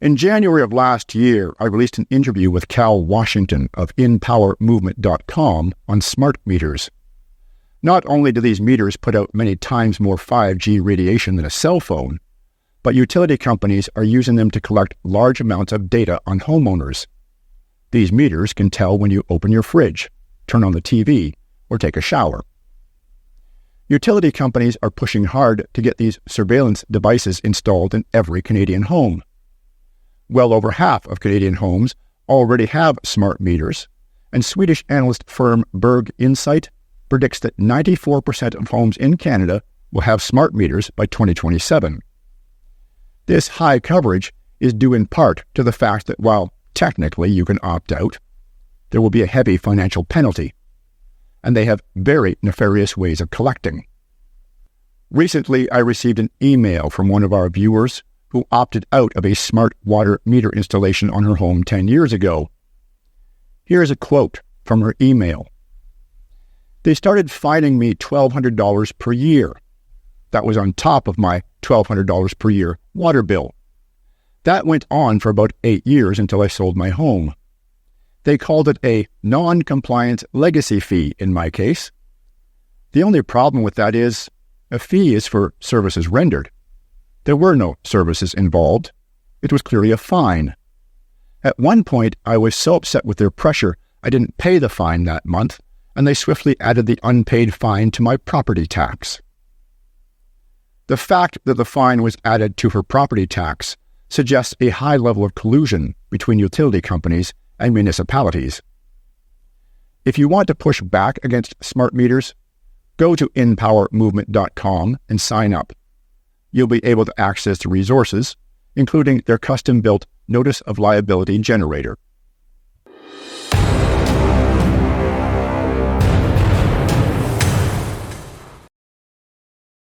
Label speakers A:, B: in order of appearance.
A: In January of last year, I released an interview with Cal Washington of InPowerMovement.com on smart meters. Not only do these meters put out many times more 5G radiation than a cell phone, but utility companies are using them to collect large amounts of data on homeowners. These meters can tell when you open your fridge, turn on the TV, or take a shower. Utility companies are pushing hard to get these surveillance devices installed in every Canadian home. Well over half of Canadian homes already have smart meters, and Swedish analyst firm Berg Insight predicts that 94% of homes in Canada will have smart meters by 2027. This high coverage is due in part to the fact that while technically you can opt out, there will be a heavy financial penalty, and they have very nefarious ways of collecting. Recently, I received an email from one of our viewers who opted out of a smart water meter installation on her home 10 years ago. Here's a quote from her email. "They started fining me $1,200 per year. That was on top of my $1,200 per year water bill. That went on for about 8 years until I sold my home. They called it a non-compliant legacy fee in my case. The only problem with that is a fee is for services rendered. There were no services involved. It was clearly a fine. At one point, I was so upset with their pressure, I didn't pay the fine that month, and they swiftly added the unpaid fine to my property tax." The fact that the fine was added to her property tax suggests a high level of collusion between utility companies and municipalities. If you want to push back against smart meters, go to InPowerMovement.com and sign up. You'll be able to access the resources, including their custom-built Notice of Liability generator.